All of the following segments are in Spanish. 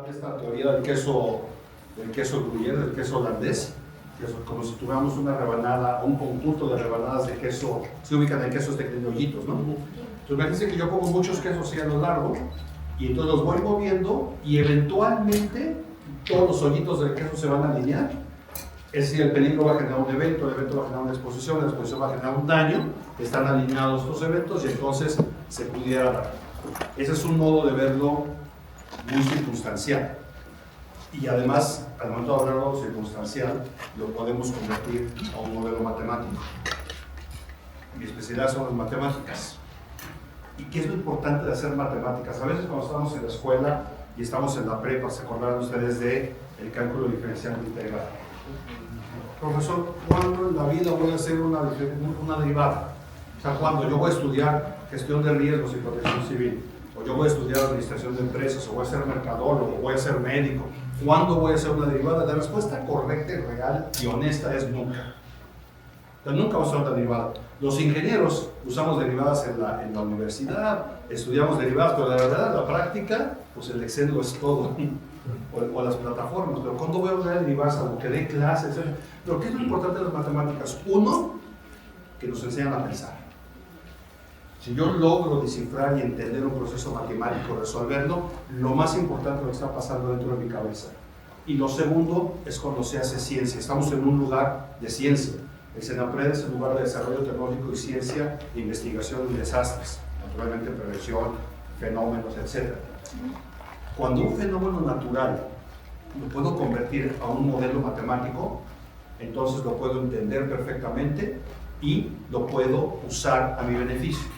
Esta teoría del queso gruyere, del queso holandés, que es como si tuviéramos una rebanada, un conjunto de rebanadas de queso, se ubican en quesos de hoyitos, ¿no? Entonces imagínense que yo pongo muchos quesos así a lo largo y entonces los voy moviendo y eventualmente todos los hoyitos del queso se van a alinear. Es decir, el peligro va a generar un evento, el evento va a generar una exposición, la exposición va a generar un daño, están alineados estos eventos y entonces se pudiera dar. Ese es un modo de verlo muy circunstancial. Y además, al momento de hablarlo circunstancial, lo podemos convertir a un modelo matemático. Mi especialidad son las matemáticas. ¿Y qué es lo importante de hacer matemáticas? A veces cuando estamos en la escuela y estamos en la prepa, se acordarán ustedes del cálculo diferencial integral. Profesor, ¿cuándo en la vida voy a hacer una derivada? O sea, ¿cuándo? Yo voy a estudiar gestión de riesgos y protección civil, o yo voy a estudiar administración de empresas, o voy a ser mercadólogo, o voy a ser médico. ¿Cuándo voy a hacer una derivada? La respuesta correcta y real y honesta es nunca. O sea, nunca vamos a hacer una derivada. Los ingenieros usamos derivadas en la universidad, estudiamos derivadas, pero la verdad, en la práctica, pues el Excel lo es todo. O las plataformas, pero ¿cuándo voy a hablar de derivadas? Algo que dé clases, etc. Pero ¿qué es lo importante de las matemáticas? Uno, que nos enseñan a pensar. Si yo logro descifrar y entender un proceso matemático, resolverlo, lo más importante es lo que está pasando dentro de mi cabeza. Y lo segundo es cuando se hace ciencia. Estamos en un lugar de ciencia. El CENAPRED es el lugar de desarrollo tecnológico y ciencia, de investigación de desastres, naturalmente prevención, fenómenos, etc. Cuando un fenómeno natural lo puedo convertir a un modelo matemático, entonces lo puedo entender perfectamente y lo puedo usar a mi beneficio.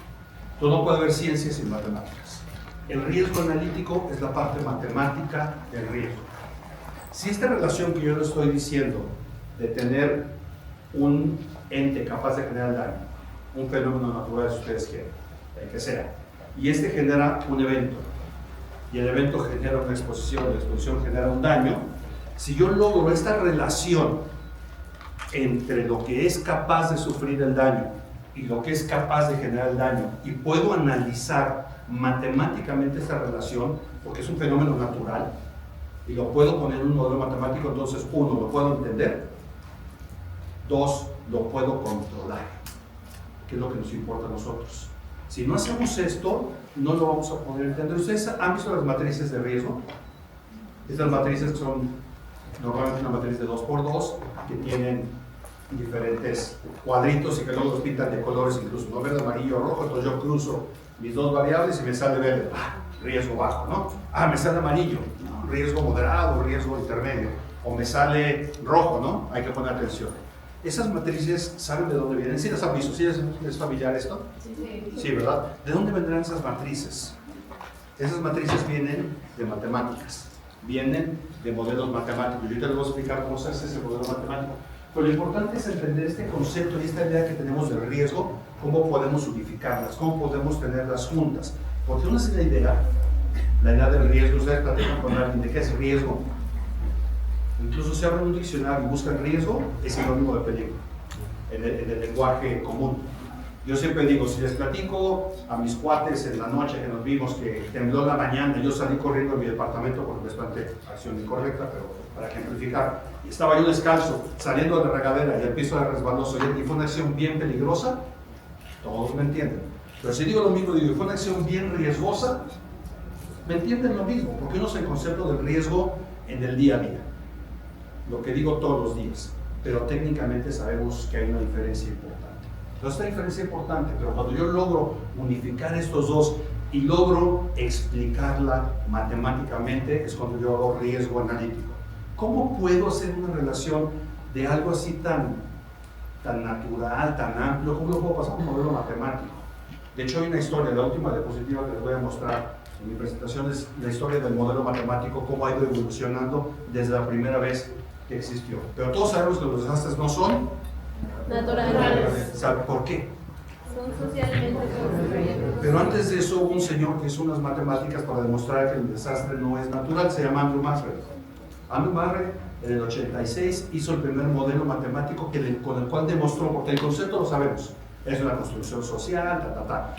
Entonces no puede haber ciencia sin matemáticas. El riesgo analítico es la parte matemática del riesgo. Si esta relación que yo le estoy diciendo de tener un ente capaz de generar daño, un fenómeno natural si ustedes quieren, el que sea, y este genera un evento, y el evento genera una exposición, la exposición genera un daño, si yo logro esta relación entre lo que es capaz de sufrir el daño y lo que es capaz de generar el daño, y puedo analizar matemáticamente esta relación, porque es un fenómeno natural, y lo puedo poner en un modelo matemático, entonces uno, lo puedo entender, dos, lo puedo controlar, que es lo que nos importa a nosotros. Si no hacemos esto, no lo vamos a poder entender. ¿Ustedes han visto las matrices de riesgo? Estas matrices son normalmente una matriz de 2x2 que tienen diferentes cuadritos y que luego los pintan de colores incluso, ¿no? Verde, amarillo, rojo. Entonces yo cruzo mis dos variables y me sale verde, riesgo bajo, ¿no? Me sale amarillo, riesgo moderado, riesgo intermedio. O me sale rojo, ¿no? Hay que poner atención. Esas matrices, ¿saben de dónde vienen? ¿Sí las han visto? ¿Sí es familiar esto? Sí, ¿verdad? ¿De dónde vendrán esas matrices? Esas matrices vienen de matemáticas, vienen de modelos matemáticos. Yo ahorita les voy a explicar cómo se hace ese modelo matemático. Pero lo importante es entender este concepto y esta idea que tenemos del riesgo, cómo podemos unificarlas, cómo podemos tenerlas juntas. Porque una es la idea del riesgo. Ustedes platican con alguien de qué es riesgo. Incluso si abren un diccionario y buscan riesgo, es sinónimo de peligro, en el lenguaje común. Yo siempre digo, si les platico a mis cuates en la noche que nos vimos que tembló en la mañana, yo salí corriendo a mi departamento porque les planteé acción incorrecta, pero para ejemplificar, y estaba yo descalzo, saliendo de la regadera y el piso era resbaloso y fue una acción bien peligrosa, todos me entienden. Pero si digo lo mismo, digo, fue una acción bien riesgosa, me entienden lo mismo, porque uno es el concepto del riesgo en el día a día. Lo que digo todos los días, pero técnicamente sabemos que hay una diferencia importante. Entonces, esta diferencia es importante, pero cuando yo logro unificar estos dos y logro explicarla matemáticamente, es cuando yo hago riesgo analítico. ¿Cómo puedo hacer una relación de algo así tan natural, tan amplio? ¿Cómo lo puedo pasar a un modelo matemático? De hecho, hay una historia, la última diapositiva que les voy a mostrar en mi presentación es la historia del modelo matemático, cómo ha ido evolucionando desde la primera vez que existió. Pero todos sabemos que los desastres no son naturales. ¿Sabe por qué? Son socialmente construidos. Pero antes de eso hubo un señor que hizo unas matemáticas para demostrar que el desastre no es natural, se llama Andrew Masrey. Andrew Masrey en el 86 hizo el primer modelo matemático con el cual demostró, porque el concepto lo sabemos, es una construcción social,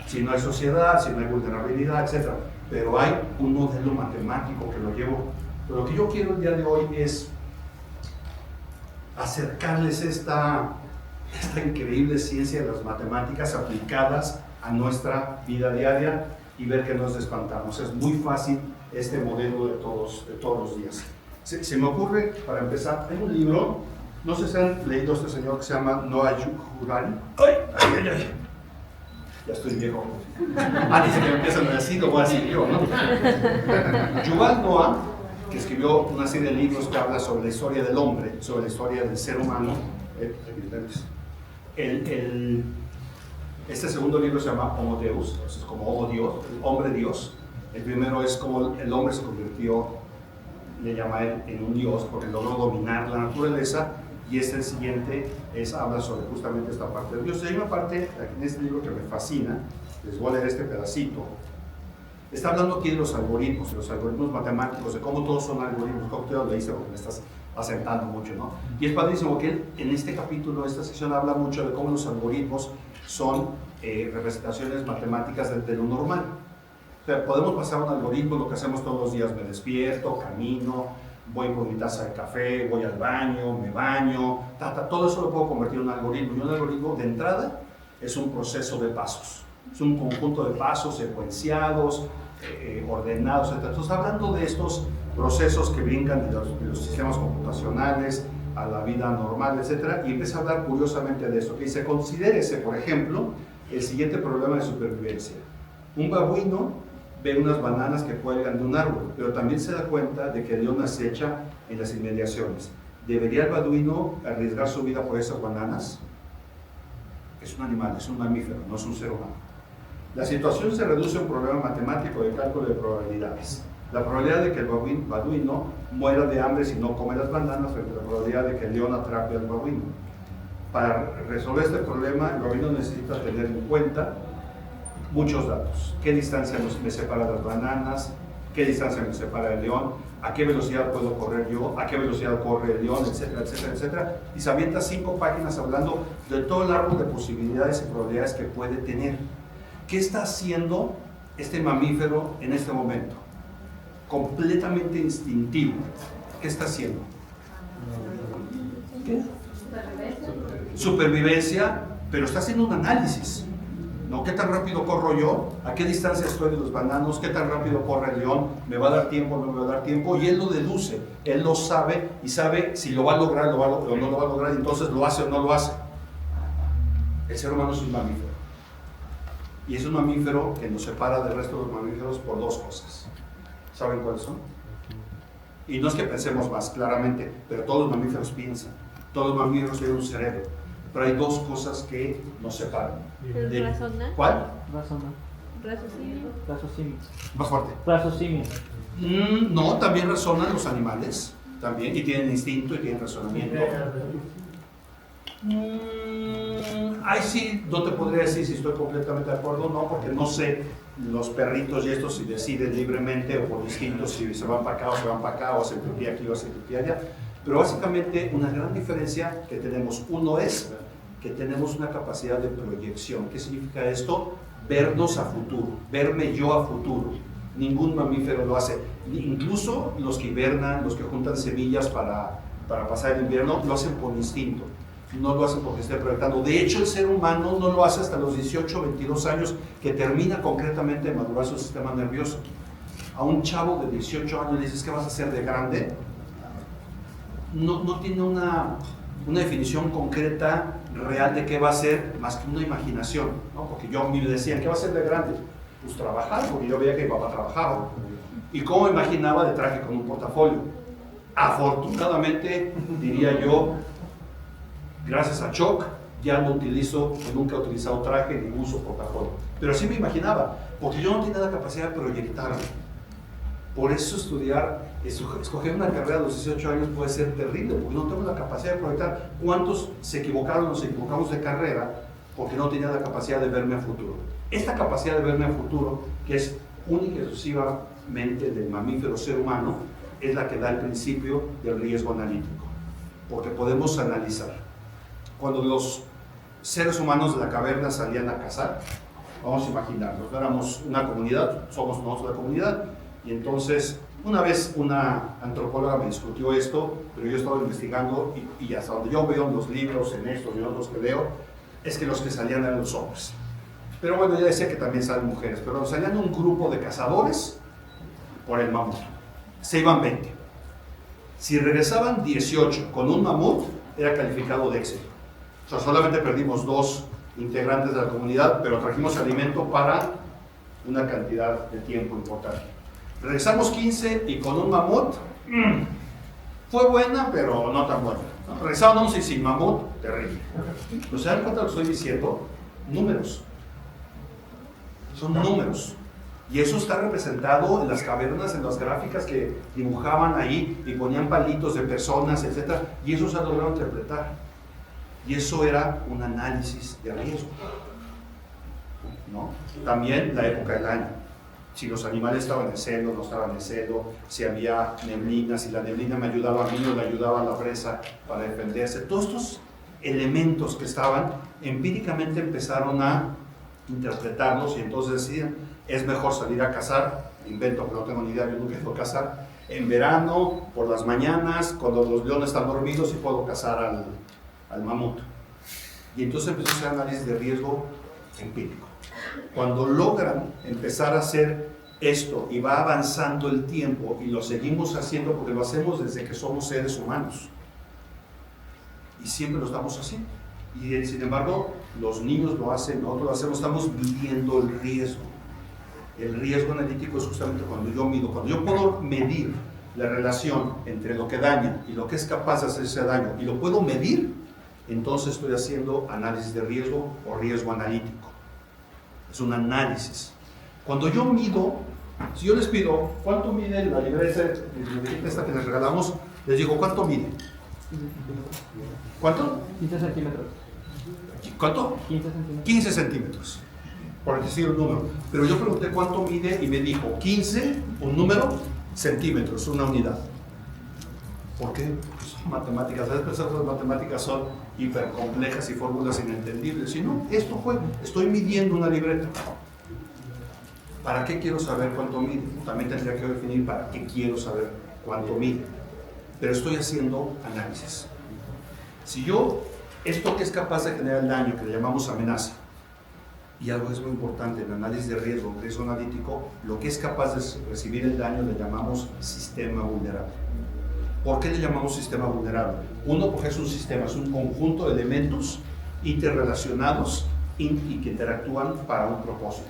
si no hay sociedad, si no hay vulnerabilidad, etc. Pero hay un modelo matemático que lo llevo Pero lo que yo quiero el día de hoy es acercarles esta increíble ciencia de las matemáticas aplicadas a nuestra vida diaria y ver que nos espantamos. Es muy fácil este modelo de todos los días. Se me ocurre, para empezar, hay un libro, no sé si han leído este señor que se llama Noah Harari. ¡Ay! Ya estoy viejo. Dice que me empiezan a decir, lo voy a decir yo, ¿no? Yuval Noah, que escribió una serie de libros que habla sobre la historia del hombre, sobre la historia del ser humano. Este segundo libro se llama Homo Deus, es como Homo Dios, el hombre Dios. El primero es como el hombre se convirtió, le llama él, en un Dios, porque logró dominar la naturaleza. Y el siguiente habla sobre justamente esta parte de Dios. Y hay una parte en este libro que me fascina, les voy a leer este pedacito. Está hablando aquí de los algoritmos matemáticos, de cómo todos son algoritmos. Como te lo leíste porque me estás asentando mucho, ¿no? Y es padrísimo que él, en este capítulo, esta sección, habla mucho de cómo los algoritmos son representaciones matemáticas de lo normal. O sea, podemos pasar un algoritmo, lo que hacemos todos los días: me despierto, camino, voy por mi taza de café, voy al baño, me baño, todo eso lo puedo convertir en un algoritmo. Y un algoritmo, de entrada, es un proceso de pasos. Es un conjunto de pasos secuenciados, ordenados, etc. Entonces, hablando de estos procesos que brincan de los sistemas computacionales a la vida normal, etc. Y empieza a hablar curiosamente de esto, que dice: considérese, por ejemplo, el siguiente problema de supervivencia. Un babuino ve unas bananas que cuelgan de un árbol, pero también se da cuenta de que el león acecha en las inmediaciones. ¿Debería el beduino arriesgar su vida por esas bananas? Es un animal, es un mamífero, no es un ser humano. La situación se reduce a un problema matemático de cálculo de probabilidades. La probabilidad de que el beduino muera de hambre si no come las bananas frente a la probabilidad de que el león atrape al beduino. Para resolver este problema, el beduino necesita tener en cuenta muchos datos. ¿Qué distancia me separa de las bananas? ¿Qué distancia me separa del león? ¿A qué velocidad puedo correr yo? ¿A qué velocidad corre el león? Etcétera, etcétera, etcétera. Y se avienta 5 páginas hablando de todo el árbol de posibilidades y probabilidades que puede tener. ¿Qué está haciendo este mamífero en este momento? Completamente instintivo. ¿Qué está haciendo? ¿Qué? Supervivencia, pero está haciendo un análisis. ¿No? ¿Qué tan rápido corro yo? ¿A qué distancia estoy de los bananos? ¿Qué tan rápido corre el león? ¿Me va a dar tiempo? ¿No me va a dar tiempo? Y él lo deduce, él lo sabe y sabe si lo va a lograr o no lo va a lograr, y entonces lo hace o no lo hace. El ser humano es un mamífero. Y es un mamífero que nos separa del resto de los mamíferos por 2 cosas. ¿Saben cuáles son? Y no es que pensemos más claramente, pero todos los mamíferos piensan. Todos los mamíferos tienen un cerebro. Pero hay 2 cosas que nos separan. ¿Razonar? ¿Cuál? Raciocinio. Más fuerte. Raciocinio. No, también razonan los animales, también, y tienen instinto y tienen razonamiento. Ahí sí, no te podría decir si estoy completamente de acuerdo o no, porque no sé los perritos y estos si deciden libremente o por instinto si se van para acá o se van para acá, o hacen pipí aquí o hacen pipí allá. Pero básicamente una gran diferencia que tenemos, uno es que tenemos una capacidad de proyección. ¿Qué significa esto? Vernos a futuro, verme yo a futuro. Ningún mamífero lo hace. Incluso los que hibernan, los que juntan semillas para pasar el invierno, lo hacen por instinto. No lo hacen porque esté proyectando. De hecho, el ser humano no lo hace hasta los 18 o 22 años, que termina concretamente de madurar su sistema nervioso. A un chavo de 18 años le dices: ¿qué vas a hacer de grande? No tiene una definición concreta, real de qué va a hacer, más que una imaginación, ¿no? Porque yo me decían: ¿qué va a hacer de grande? Pues trabajar, porque yo veía que mi papá trabajaba. ¿Y cómo imaginaba? De traje con un portafolio. Afortunadamente, diría yo, gracias a Choc, ya no utilizo, nunca he utilizado traje ni uso portafolio. Pero así me imaginaba, porque yo no tenía la capacidad de proyectarme. Por eso escoger una carrera a los 18 años puede ser terrible, porque no tengo la capacidad de proyectar. ¿Cuántos se equivocaron o nos equivocamos de carrera porque no tenía la capacidad de verme a futuro? Esta capacidad de verme a futuro, que es única y exclusivamente del mamífero ser humano, es la que da el principio del riesgo analítico, porque podemos analizar. Cuando los seres humanos de la caverna salían a cazar, vamos a imaginarnos, éramos una comunidad, somos nosotros la comunidad, y entonces Una vez una antropóloga me discutió esto, pero yo estaba investigando y hasta donde yo veo en los libros, en estos y en otros que leo, es que los que salían eran los hombres. Pero bueno, ya decía que también salen mujeres, pero salían un grupo de cazadores por el mamut. Se iban 20. Si regresaban 18 con un mamut, era calificado de éxito. O sea, solamente perdimos 2 integrantes de la comunidad, pero trajimos alimento para una cantidad de tiempo importante. Regresamos 15 y con un mamut, fue buena, pero no tan buena, ¿no? Regresaron 11 y sin mamut, terrible. ¿No se dan cuenta de lo que estoy diciendo? Números. Son números. Y eso está representado en las cavernas, en las gráficas que dibujaban ahí y ponían palitos de personas, etc. Y eso se ha logrado interpretar. Y eso era un análisis de riesgo, ¿no? También la época del año. Si los animales estaban en celo, no estaban en celo, si había neblina, si la neblina me ayudaba a mí o le ayudaba a la presa para defenderse. Todos estos elementos que estaban, empíricamente empezaron a interpretarlos y entonces decían, es mejor salir a cazar, invento que no tengo ni idea, yo nunca he ido a cazar, en verano, por las mañanas, cuando los leones están dormidos y puedo cazar al mamut. Y entonces empezó a hacer análisis de riesgo empírico. Cuando logran empezar a hacer esto y va avanzando el tiempo y lo seguimos haciendo porque lo hacemos desde que somos seres humanos y siempre lo estamos haciendo. Y sin embargo, los niños lo hacen, nosotros lo hacemos, estamos midiendo el riesgo. El riesgo analítico es justamente cuando yo mido, cuando yo puedo medir la relación entre lo que daña y lo que es capaz de hacer ese daño y lo puedo medir, entonces estoy haciendo análisis de riesgo o riesgo analítico. Es un análisis. Cuando yo mido, si yo les pido, ¿cuánto mide la libreta esta que les regalamos? Les digo, ¿cuánto mide? ¿Cuánto? 15 centímetros. ¿Cuánto? 15 centímetros. 15 centímetros, por decir un número. Pero yo pregunté cuánto mide y me dijo 15, un número, centímetros, una unidad. ¿Por qué? Pues son matemáticas. A veces las matemáticas son hipercomplejas y fórmulas inentendibles. Si no, esto fue, estoy midiendo una libreta. ¿Para qué quiero saber cuánto mide? También tendría que definir para qué quiero saber cuánto mide. Pero estoy haciendo análisis. Si yo, esto que es capaz de generar daño, que le llamamos amenaza, y algo es muy importante en análisis de riesgo, riesgo analítico, lo que es capaz de recibir el daño le llamamos sistema vulnerable. ¿Por qué le llamamos sistema vulnerable? Uno, porque es un sistema, es un conjunto de elementos interrelacionados y que interactúan para un propósito.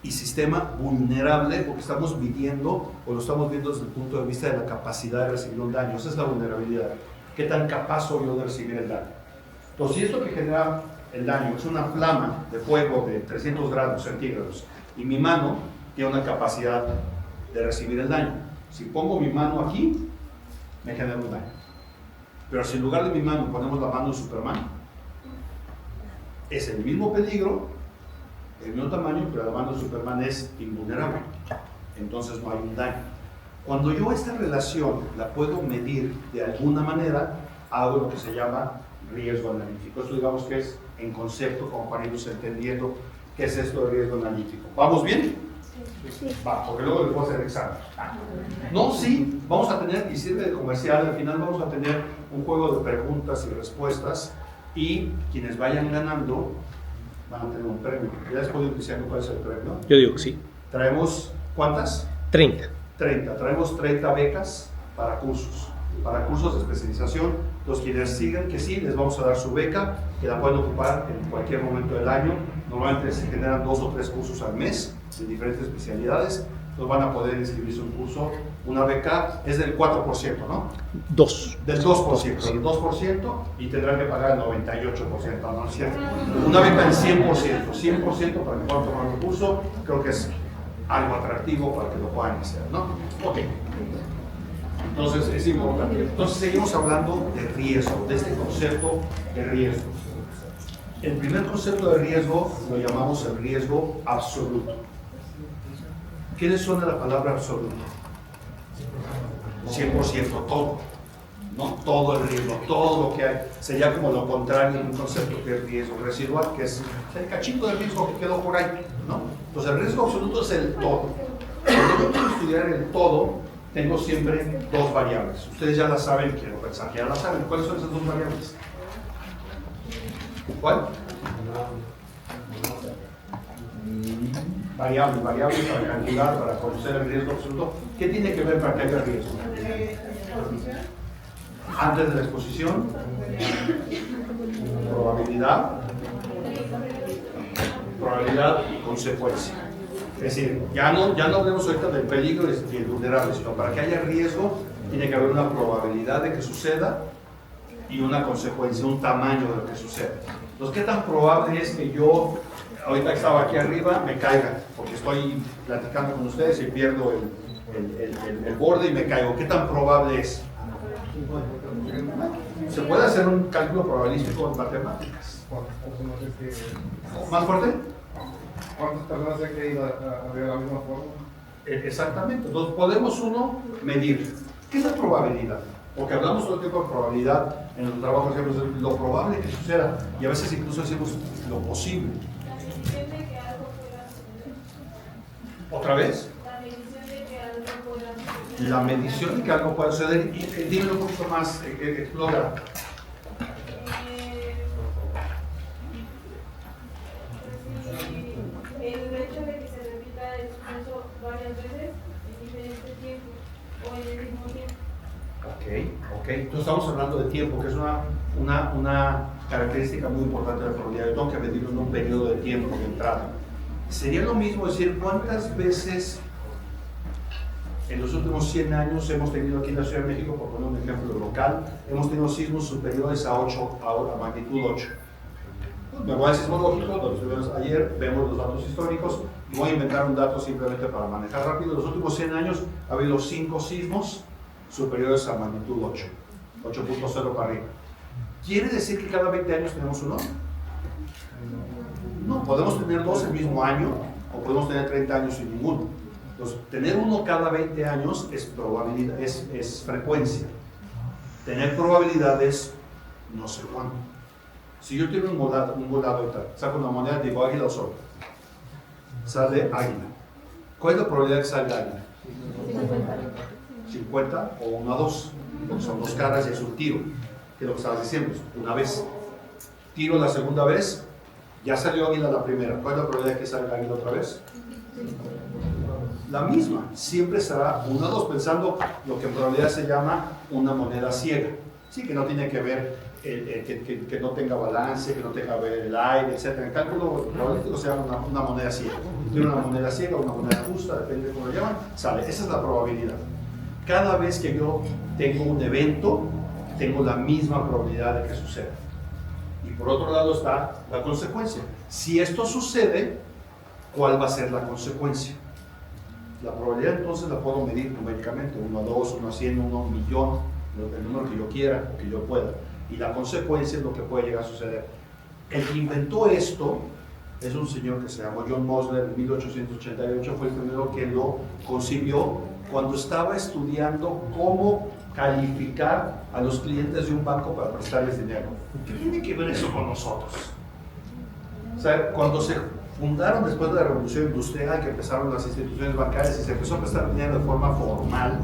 Y sistema vulnerable porque estamos midiendo o lo estamos viendo desde el punto de vista de la capacidad de recibir un daño. Esa es la vulnerabilidad. ¿Qué tan capaz soy yo de recibir el daño? Entonces, si esto que genera el daño es una flama de fuego de 300 grados centígrados y mi mano tiene una capacidad de recibir el daño, si pongo mi mano aquí, me genera un daño. Pero si en lugar de mi mano ponemos la mano de Superman, es el mismo peligro, el mismo tamaño, pero la mano de Superman es invulnerable. Entonces no hay un daño. Cuando yo esta relación la puedo medir de alguna manera, hago lo que se llama riesgo analítico. Esto digamos que es en concepto, como para irnos entendiendo qué es esto de riesgo analítico. ¿Vamos bien? Sí. Va, porque luego les voy a hacer examen. No, sí, vamos a tener, y sirve de comercial, al final vamos a tener un juego de preguntas y respuestas y quienes vayan ganando van a tener un premio. ¿Ya les puedo iniciar cuál es el premio? Yo digo que sí. Traemos, ¿cuántas? 30. 30. Traemos 30 becas para cursos de especialización. Los quienes sigan que sí, les vamos a dar su beca, que la pueden ocupar en cualquier momento del año. Normalmente se generan 2 o 3 cursos al mes de diferentes especialidades. Entonces van a poder inscribirse un curso. Una beca es del 4%, ¿no? 2. Del 2%, del 2% y tendrán que pagar el 98%, ¿no es cierto? Una beca del 100%, 100% para que puedan tomar un curso, creo que es algo atractivo para que lo puedan hacer, ¿no? Ok. Entonces es importante. Entonces seguimos hablando de riesgo, de este concepto de riesgo. El primer concepto de riesgo lo llamamos el riesgo absoluto. ¿Qué le suena la palabra absoluto? 100%, todo. No todo el riesgo, todo lo que hay. Sería como lo contrario en un concepto que es riesgo residual, que es el cachito de riesgo que quedó por ahí, ¿no? Entonces el riesgo absoluto es el todo. Cuando yo quiero estudiar el todo, tengo siempre dos variables. Ustedes ya las saben, quiero pensar que ya las saben. ¿Cuáles son esas dos variables? ¿Cuál? Variables para calcular, para conocer el riesgo absoluto. ¿Qué tiene que ver para que haya riesgo? Antes de la exposición, probabilidad y consecuencia. Es decir, ya no hablemos ahorita del peligro y el vulnerable, sino para que haya riesgo tiene que haber una probabilidad de que suceda y una consecuencia, un tamaño de lo que suceda. Entonces, ¿qué tan probable es que yo, ahorita que estaba aquí arriba, me caiga? Porque estoy platicando con ustedes y pierdo el borde y me caigo. ¿Qué tan probable es? Se puede hacer un cálculo probabilístico en matemáticas. ¿Más fuerte? ¿Cuántas personas se han caído de la misma forma? Exactamente. Entonces podemos medir. ¿Qué es la probabilidad? Porque hablamos todo el tiempo de probabilidad en el trabajo, decimos lo probable que suceda y a veces incluso decimos lo posible. ¿Otra vez? La medición de que algo pueda suceder. Dime un poquito más, explora. El hecho de que se repita el suceso varias veces en diferentes tiempos o en el mismo tiempo. Ok. Entonces estamos hablando de tiempo, que es una característica muy importante de la probabilidad. Yo tengo que medirlo en un periodo de tiempo de entrada. Sería lo mismo decir cuántas veces en los últimos 100 años hemos tenido aquí en la Ciudad de México, por poner un ejemplo local, hemos tenido sismos superiores a magnitud 8. Memorial sismológico, donde estuvimos ayer, vemos los datos históricos y voy a inventar un dato simplemente para manejar rápido. En los últimos 100 años ha habido 5 sismos superiores a magnitud 8, 8.0 para arriba. ¿Quiere decir que cada 20 años tenemos uno? No, podemos tener 2 el mismo año o podemos tener 30 años sin ninguno. Entonces, tener uno cada 20 años es probabilidad, es frecuencia. Tener probabilidades no sé cuánto. Si yo tengo un volado ahorita, saco una moneda y digo águila o sol, sale águila. ¿Cuál es la probabilidad de que salga águila? 50 o 1 a 2, porque son 2 caras y es un tiro, que es lo que estabas diciendo, una vez. Tiro la segunda vez, ya salió águila la primera. ¿Cuál es la probabilidad de que salga águila otra vez? La misma, siempre será 1 a 2, pensando lo que en probabilidad se llama una moneda ciega. Sí, que no tiene que ver que no tenga balance, que no tenga ver el aire, etc. En cálculo probabilístico se llama una moneda ciega. Tiene una moneda ciega o una moneda justa, depende de cómo lo llaman, sale. Esa es la probabilidad. Cada vez que yo tengo un evento, tengo la misma probabilidad de que suceda. Y por otro lado está la consecuencia. Si esto sucede, ¿cuál va a ser la consecuencia? La probabilidad entonces la puedo medir numéricamente, 1 a 2, 1 a 100, 1 a 1 millón, el número que yo quiera o que yo pueda. Y la consecuencia es lo que puede llegar a suceder. El que inventó esto es un señor que se llamó John Mosler en 1888, fue el primero que lo concibió cuando estaba estudiando cómo calificar a los clientes de un banco para prestarles dinero. ¿Qué tiene que ver eso con nosotros? O sea, cuando se fundaron después de la Revolución Industrial, que empezaron las instituciones bancarias y se empezó a prestar dinero de forma formal,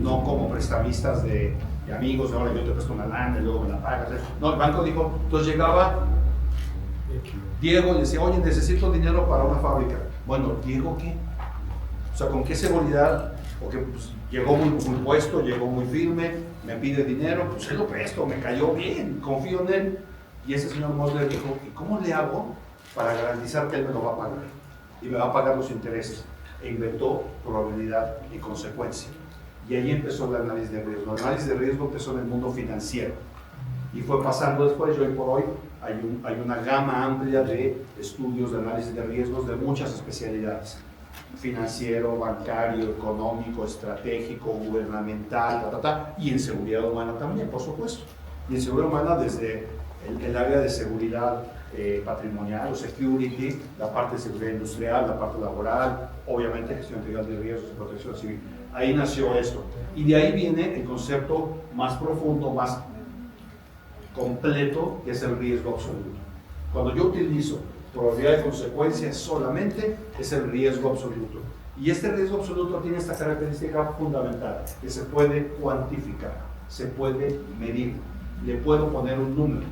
no como prestamistas de amigos, ahora yo te presto una lana y luego me la pagas. No, el banco dijo, entonces llegaba Diego y decía, oye, necesito dinero para una fábrica. Bueno, ¿Diego qué? O sea, ¿con qué seguridad? Porque pues, llegó muy puesto, llegó muy firme, me pide dinero, pues se lo presto, me cayó bien, confío en él. Y ese señor Mosler dijo, ¿y cómo le hago para garantizar que él me lo va a pagar? Y me va a pagar los intereses. E inventó probabilidad y consecuencia. Y ahí empezó el análisis de riesgo. El análisis de riesgo empezó en el mundo financiero. Y fue pasando después, y hoy por hoy hay una gama amplia de estudios de análisis de riesgos de muchas especialidades. Financiero, bancario, económico, estratégico, gubernamental, y en seguridad humana también, por supuesto. Y en seguridad humana desde el área de seguridad patrimonial o security, la parte de seguridad industrial, la parte laboral, obviamente gestión integral de riesgos y protección civil. Ahí nació esto. Y de ahí viene el concepto más profundo, más completo, que es el riesgo absoluto. Cuando yo utilizo probabilidad de consecuencia solamente, es el riesgo absoluto. Y este riesgo absoluto tiene esta característica fundamental, que se puede cuantificar, se puede medir, le puedo poner un número.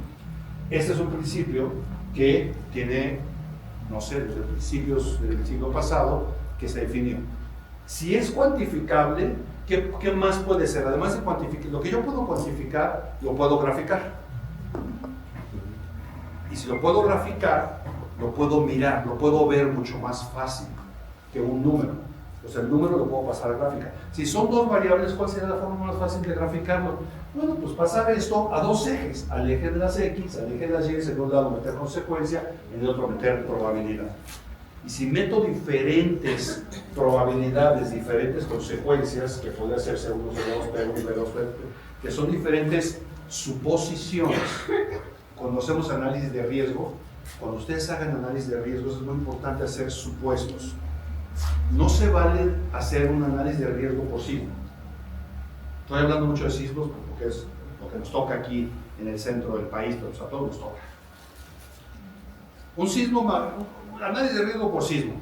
Este es un principio que tiene, no sé, desde principios del siglo pasado, que se definió. Si es cuantificable, ¿qué más puede ser? Además de cuantificar, lo que yo puedo cuantificar, lo puedo graficar. Y si lo puedo graficar, lo puedo mirar, lo puedo ver mucho más fácil que un número. O sea, el número lo puedo pasar a gráfica. Si son dos variables, ¿cuál sería la forma más fácil de graficarlo? Bueno, pues pasar esto a dos ejes, al eje de las X, al eje de las Y, en un lado meter consecuencia, en el otro meter probabilidad. Y si meto diferentes probabilidades, diferentes consecuencias, que puede ser C1, C2, P1, P2, P2, que son diferentes suposiciones, cuando hacemos análisis de riesgo, cuando ustedes hagan análisis de riesgos es muy importante hacer supuestos. No se vale hacer un análisis de riesgo por sismo. Estoy hablando mucho de sismos porque es lo que nos toca aquí en el centro del país, pero pues a todos nos toca. Un sismo, un análisis de riesgo por sismo.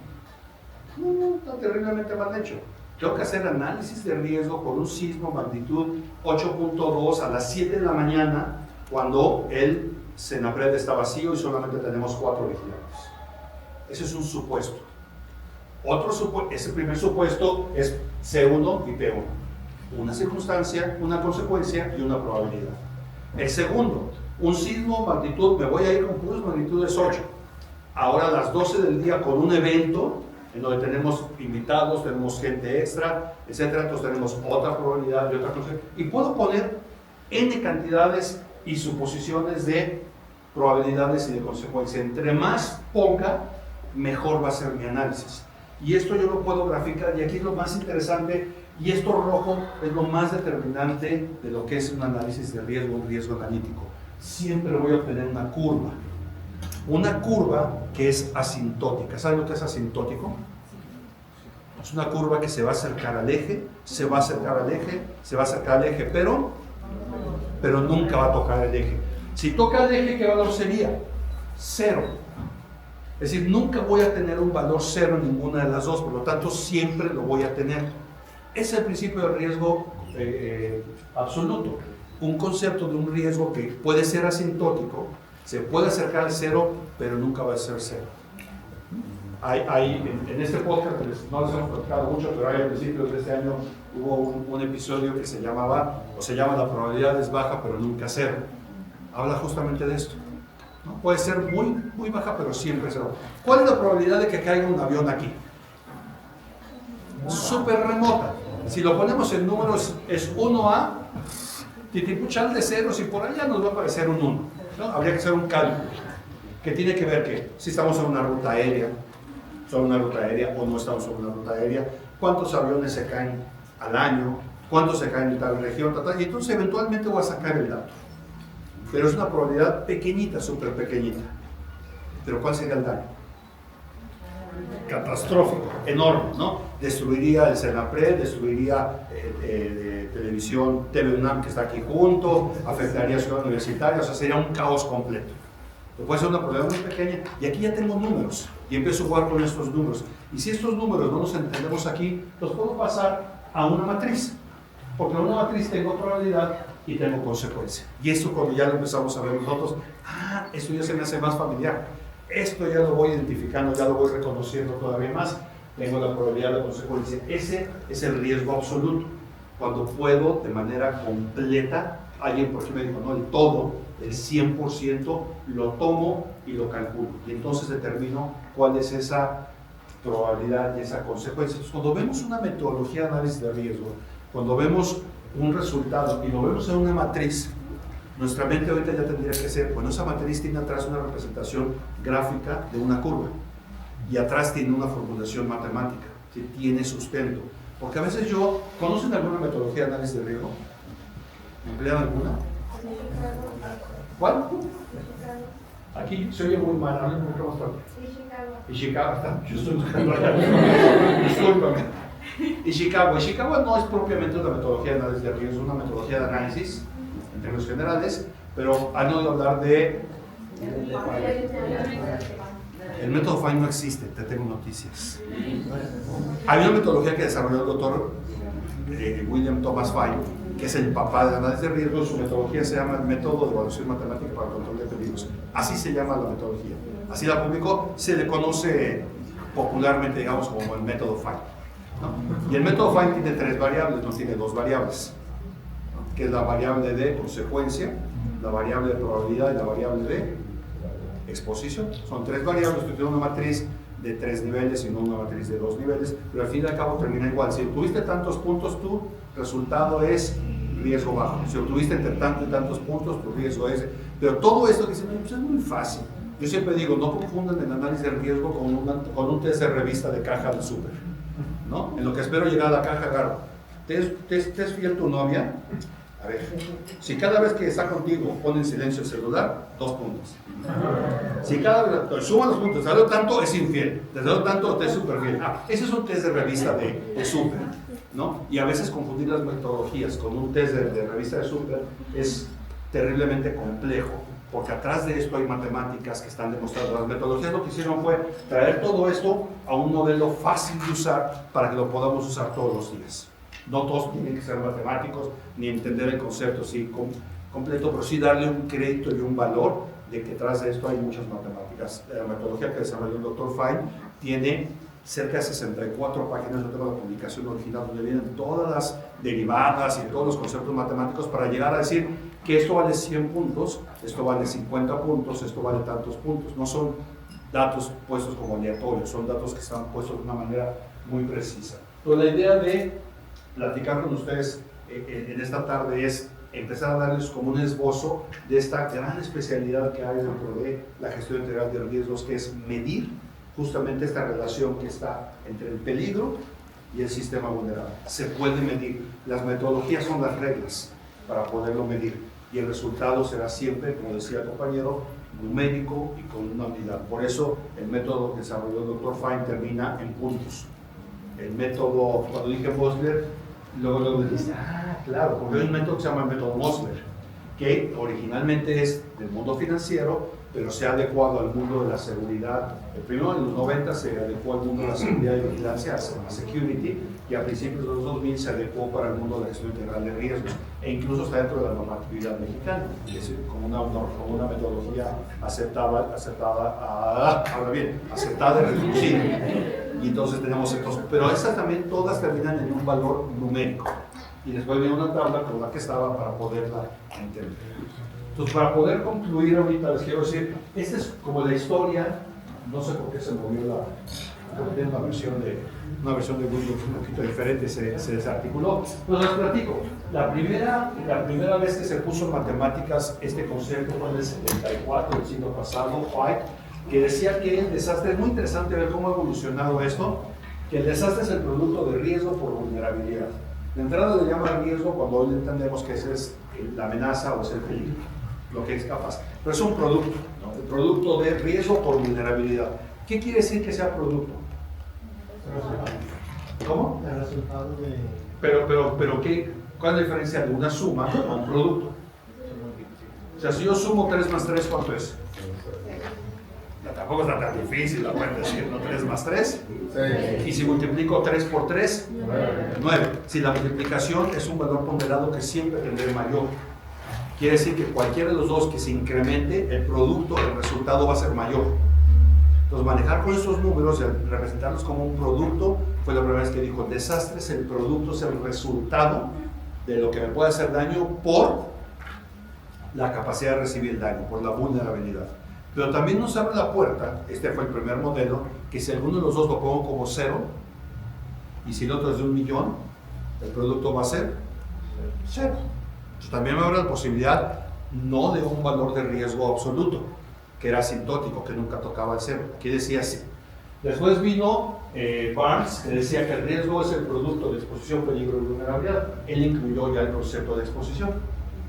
No, está terriblemente mal hecho. Tengo que hacer análisis de riesgo por un sismo magnitud 8.2 a las 7 de la mañana cuando el Senapred está vacío y solamente tenemos 4 vigilantes. Ese es un supuesto. Ese primer supuesto es C1 y P1. Una circunstancia, una consecuencia y una probabilidad. El segundo, un sismo magnitud, me voy a ir con puras magnitudes 8. Ahora a las 12 del día con un evento en donde tenemos invitados, tenemos gente extra, etcétera, entonces tenemos otra probabilidad y otra cosa. Y puedo poner N cantidades y suposiciones de probabilidades y de consecuencias. Entre más ponga, mejor va a ser mi análisis. Y esto yo lo puedo graficar, y aquí es lo más interesante, y esto rojo es lo más determinante de lo que es un análisis de riesgo, un riesgo analítico. Siempre voy a obtener una curva que es asintótica. ¿Saben lo que es asintótico? Es una curva que se va a acercar al eje, se va a acercar al eje, se va a acercar al eje, pero nunca va a tocar el eje. Si toca el eje, ¿qué valor sería? 0. Es decir, nunca voy a tener un valor 0 en ninguna de las dos, por lo tanto siempre lo voy a tener. Es el principio de riesgo absoluto. Un concepto de un riesgo que puede ser asintótico, se puede acercar al 0, pero nunca va a ser 0. En este podcast, no les hemos platicado mucho, pero a principios de este año hubo un episodio que se llama La probabilidad es baja, pero nunca 0. Habla justamente de esto. ¿No? Puede ser muy, muy baja, pero siempre 0. ¿Cuál es la probabilidad de que caiga un avión aquí? Súper remota. Si lo ponemos en números, es 1A, titipuchal de ceros, y por allá nos va a aparecer un 1. ¿No? Habría que hacer un cálculo que tiene que ver que si estamos en una ruta aérea, o no estamos en una ruta aérea, cuántos aviones se caen al año, cuántos se caen en tal región, y entonces eventualmente voy a sacar el dato. Pero es una probabilidad pequeñita, súper pequeñita. Pero ¿cuál sería el daño? Catastrófico, enorme, ¿no? Destruiría el Senapred, destruiría televisión, TV UNAM que está aquí junto, afectaría a Ciudad Universitaria, o sea, sería un caos completo. Pero puede ser una probabilidad muy pequeña, y aquí ya tengo números, y empiezo a jugar con estos números. Y si estos números no los entendemos aquí, los puedo pasar a una matriz, porque en una matriz tengo probabilidad y tengo consecuencia. Y esto cuando ya lo empezamos a ver nosotros, esto ya se me hace más familiar. Esto ya lo voy identificando, ya lo voy reconociendo todavía más. Tengo la probabilidad de consecuencia. Ese es el riesgo absoluto. Cuando puedo de manera completa, alguien por ejemplo me dijo, no, el todo, el 100%, lo tomo y lo calculo. Y entonces determino cuál es esa probabilidad y esa consecuencia. Entonces, cuando vemos una metodología de análisis de riesgo, cuando vemos un resultado y lo vemos en una matriz, nuestra mente ahorita ya tendría que ser, bueno, esa matriz tiene atrás una representación gráfica de una curva y atrás tiene una formulación matemática que tiene sustento. Porque a veces ¿conocen alguna metodología de análisis de riesgo? ¿Emplean alguna? ¿Cuál? Aquí se oye muy mal, hablen un poquito más fuerte. Ishikawa, yo estoy buscando allá. Discúlpame. Ishikawa no es propiamente una metodología de análisis de riesgo, es una metodología de análisis en términos generales, pero han oído hablar de El método FINE no existe, te tengo noticias. Hay una metodología que desarrolló el doctor William Thomas Fine, que es el papá del análisis de riesgos. Su metodología se llama el método de evaluación matemática para el control de peligros. Así se llama la metodología. Así la publicó, se le conoce popularmente, digamos, como el método FINE, ¿no? Y el método FINE tiene 3 variables, no tiene 2 variables, ¿no? Que es la variable de consecuencia, la variable de probabilidad y la variable de exposición. Son 3 variables que tienen una matriz de 3 niveles y no una matriz de 2 niveles, pero al fin y al cabo termina igual. Si obtuviste tantos puntos, tu resultado es riesgo bajo. Si obtuviste entre tantos y tantos puntos, tu riesgo es... Pero todo esto que dicen, pues es muy fácil. Yo siempre digo, no confundan el análisis de riesgo con un test de revista de caja del súper, ¿no? En lo que espero llegar a la caja, agarro. ¿Te es fiel tu novia? A ver, si cada vez que está contigo pone en silencio el celular, 2 puntos. Si cada vez, suma los puntos, desde tanto es infiel, desde tanto te es súper fiel. Ese es un test de revista de súper, ¿no? Y a veces confundir las metodologías con un test de revista de súper es terriblemente complejo, porque atrás de esto hay matemáticas que están demostradas. Las metodologías lo que hicieron fue traer todo esto a un modelo fácil de usar para que lo podamos usar todos los días. No todos tienen que ser matemáticos ni entender el concepto así completo, pero sí darle un crédito y un valor de que detrás de esto hay muchas matemáticas. La metodología que desarrolló el Dr. Fine tiene cerca de 64 páginas. Yo tengo la publicación original donde vienen todas las derivadas y todos los conceptos matemáticos para llegar a decir que esto vale 100 puntos, esto vale 50 puntos, esto vale tantos puntos. No son datos puestos como aleatorios, son datos que están puestos de una manera muy precisa. Pero la idea de platicar con ustedes en esta tarde es empezar a darles como un esbozo de esta gran especialidad que hay dentro de la gestión integral de riesgos, que es medir justamente esta relación que está entre el peligro y el sistema vulnerable. Se puede medir, las metodologías son las reglas para poderlo medir y el resultado será siempre, como decía el compañero, numérico y con una unidad. Por eso el método que desarrolló el Dr. Fine termina en puntos. El método, cuando dije Mosler, luego dijiste, claro, porque hay un método que se llama el método Mosler, que originalmente es del mundo financiero, pero se ha adecuado al mundo de la seguridad. Primero en los 90 se adecuó al mundo de la seguridad y vigilancia, a security, y a principios de los 2000 se adecuó para el mundo de la gestión integral de riesgos, e incluso está dentro de la normatividad mexicana, es como una metodología aceptada y reconocida. Y entonces tenemos estos, pero estas también todas terminan en un valor numérico. Y después viene una tabla con la que estaba para poderla entender. Entonces, para poder concluir ahorita, les quiero decir, esta es como la historia, no sé por qué se movió una versión de Google un poquito diferente, se desarticuló. Pues les platico, la primera vez que se puso en matemáticas este concepto fue en el 74, el siglo pasado, White, que decía que el desastre, es muy interesante ver cómo ha evolucionado esto, que el desastre es el producto de riesgo por vulnerabilidad. De entrada le llama riesgo cuando hoy entendemos que esa es la amenaza o es el peligro, lo que es capaz. Pero es un producto, ¿no? El producto de riesgo por vulnerabilidad. ¿Qué quiere decir que sea producto? ¿Cómo? El resultado de... Pero ¿cuál es la diferencia de una suma a un producto? O sea, si yo sumo 3 más 3, ¿cuánto es? Tampoco está tan difícil, la pueden decir, ¿no? 3 más 3. Sí. Y si multiplico 3 por 3, 9. Si la multiplicación es un valor ponderado que siempre tendré mayor, quiere decir que cualquiera de los dos que se incremente, el producto, el resultado va a ser mayor. Entonces, manejar con esos números, representarlos como un producto, fue la primera vez que dijo, el desastre es el producto, es el resultado de lo que me puede hacer daño por la capacidad de recibir el daño, por la vulnerabilidad. Pero también nos abre la puerta, este fue el primer modelo, que si alguno de los dos lo pongo como 0, y si el otro es de 1.000.000, el producto va a ser 0. Entonces también me abre la posibilidad no de un valor de riesgo absoluto, que era asintótico, que nunca tocaba el 0. Aquí decía así. Después vino Barnes, que decía que el riesgo es el producto de exposición, peligro y vulnerabilidad. Él incluyó ya el concepto de exposición,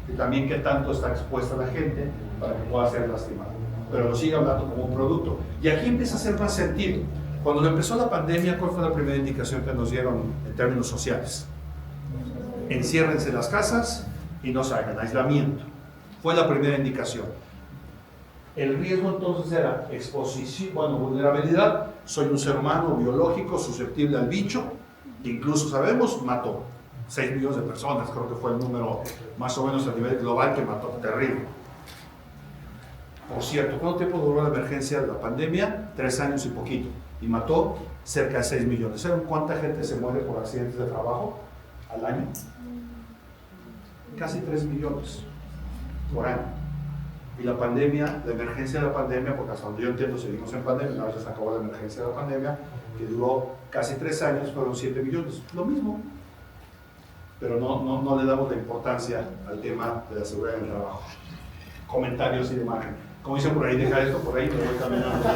y también qué tanto está expuesta la gente para que pueda ser lastimada. Pero lo sigue hablando como un producto. Y aquí empieza a hacer más sentido. Cuando empezó la pandemia, ¿cuál fue la primera indicación que nos dieron en términos sociales? Enciérrense en las casas y no salgan, aislamiento. Fue la primera indicación. El riesgo entonces era exposición, bueno, vulnerabilidad, soy un ser humano biológico susceptible al bicho, que incluso sabemos, mató 6 millones de personas, creo que fue el número más o menos a nivel global que mató, terrible. Por cierto, ¿cuánto tiempo duró la emergencia de la pandemia? 3 años y poquito, y mató cerca de 6 millones. ¿Saben cuánta gente se muere por accidentes de trabajo al año? Casi 3 millones por año. Y la pandemia, la emergencia de la pandemia, porque hasta donde yo entiendo seguimos en pandemia, una vez se acabó la emergencia de la pandemia, que duró casi 3 años, fueron 7 millones, lo mismo. Pero no le damos la importancia al tema de la seguridad en el trabajo. Comentarios y de imagen. Como dicen por ahí, deja esto por ahí, me voy caminando.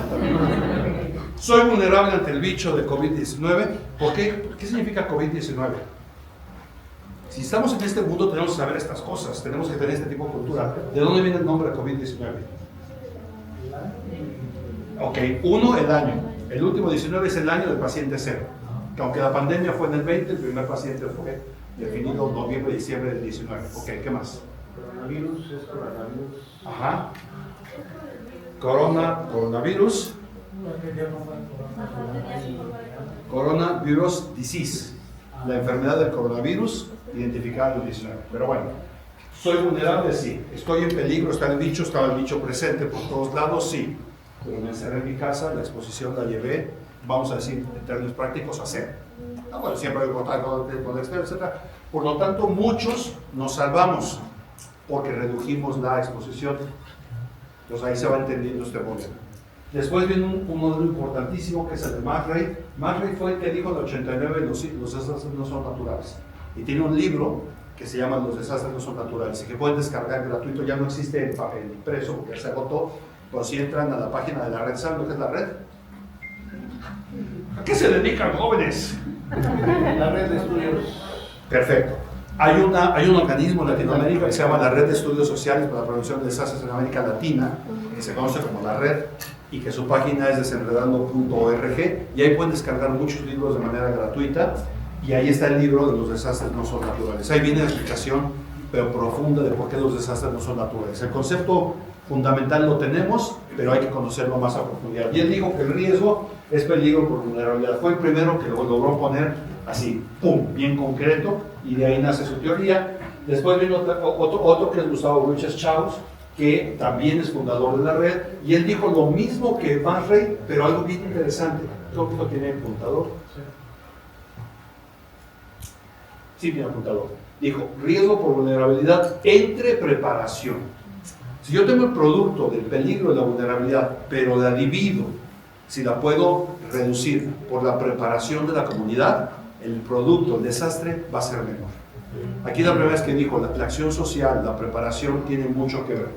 Soy vulnerable ante el bicho de COVID-19. ¿Por qué? ¿Qué significa COVID-19? Si estamos en este mundo tenemos que saber estas cosas, tenemos que tener este tipo de cultura. ¿De dónde viene el nombre COVID-19? Ok, 1, el año. El último 19 es el año del paciente 0. Que aunque la pandemia fue en el 20, el primer paciente fue definido noviembre, diciembre del 19. Ok, ¿qué más? Coronavirus es coronavirus. Ajá. Coronavirus. Coronavirus disease. La enfermedad del coronavirus identificada en el 19. Pero bueno, ¿soy vulnerable? Sí. ¿Estoy en peligro? ¿Está el bicho? ¿Estaba el bicho presente por todos lados? Sí. Pero me encerré en mi casa, la exposición la llevé, vamos a decir, en términos prácticos, a 0. Bueno, siempre hay que contar con el externo, etc. Por lo tanto, muchos nos salvamos porque redujimos la exposición. Entonces ahí se va entendiendo este modelo. Después viene un modelo importantísimo que es el de McRae. McRae fue el que dijo en el 89 los desastres no son naturales. Y tiene un libro que se llama Los desastres no son naturales y que pueden descargar gratuito, ya no existe en papel impreso porque ya se agotó, pero si entran a la página de la red, ¿saben lo que es la red? ¿A qué se dedican, jóvenes? La red de estudios. Perfecto. Hay un organismo en Latinoamérica que se llama la Red de Estudios Sociales para la Prevención de Desastres en América Latina, que se conoce como la red, y que su página es desenredando.org, y ahí pueden descargar muchos libros de manera gratuita, y ahí está el libro de los desastres no son naturales. Ahí viene la explicación, pero profunda, de por qué los desastres no son naturales. El concepto fundamental lo tenemos, pero hay que conocerlo más a profundidad. Y él dijo que el riesgo es peligro por vulnerabilidad. Fue el primero que lo logró poner así, pum, bien concreto, y de ahí nace su teoría. Después vino otro que es Gustavo Richard-Strauss, que también es fundador de la red, y él dijo lo mismo que McRae, pero algo bien interesante. ¿Todo el mundo tiene apuntador? Sí, tiene apuntador. Dijo, riesgo por vulnerabilidad entre preparación. Si yo tengo el producto del peligro de la vulnerabilidad, pero la divido, si la puedo reducir por la preparación de la comunidad, el producto, el desastre, va a ser menor. Aquí la primera vez que dijo, la acción social, la preparación tiene mucho que ver.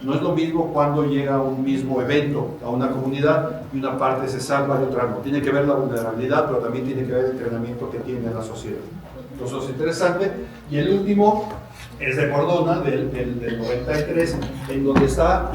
No es lo mismo cuando llega un mismo evento a una comunidad y una parte se salva y otra no. Tiene que ver la vulnerabilidad, pero también tiene que ver el entrenamiento que tiene la sociedad. Entonces es interesante. Y el último es de Cordona, del 93, en donde está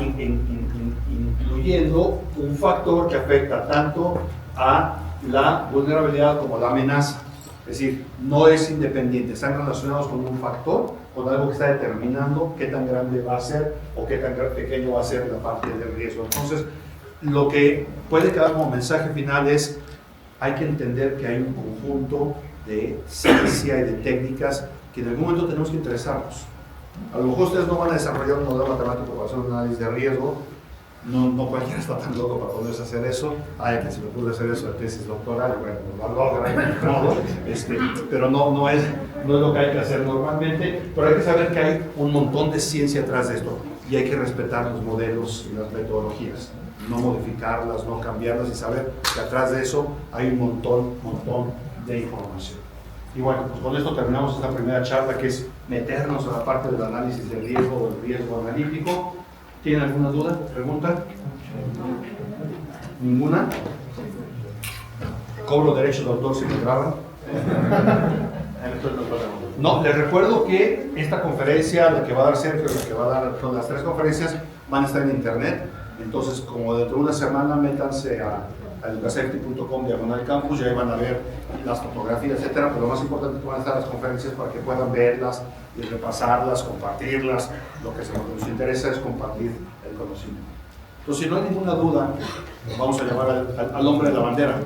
incluyendo un factor que afecta tanto a la vulnerabilidad como a la amenaza. Es decir, no es independiente, están relacionados con un factor, con algo que está determinando qué tan grande va a ser o qué tan pequeño va a ser la parte del riesgo. Entonces, lo que puede quedar como mensaje final es, hay que entender que hay un conjunto de ciencia y de técnicas que en algún momento tenemos que interesarnos. A lo mejor ustedes no van a desarrollar un modelo matemático para hacer un análisis de riesgo, no cualquiera está tan loco para poderse hacer eso. Ay, que si me pude hacer eso de tesis doctoral, bueno, lo logra, pero no es lo que hay que hacer normalmente, pero hay que saber que hay un montón de ciencia atrás de esto y hay que respetar los modelos y las metodologías, no modificarlas, no cambiarlas y saber que atrás de eso hay un montón de información. Y bueno, pues con esto terminamos esta primera charla, que es meternos a la parte del análisis del riesgo o el riesgo analítico. ¿Tienen alguna duda? ¿Pregunta? ¿Ninguna? ¿Cobro derechos de autor si me graban? No, les recuerdo que esta conferencia, la que va a dar Sergio, la que va a dar las 3 conferencias, van a estar en internet. Entonces, como dentro de una semana, métanse a educasafety.com/campus y ahí van a ver las fotografías, etcétera. Pero lo más importante es que van a estar las conferencias para que puedan verlas y repasarlas, compartirlas. Lo que nos interesa es compartir el conocimiento. Entonces, si no hay ninguna duda, vamos a llamar al hombre de la bandera.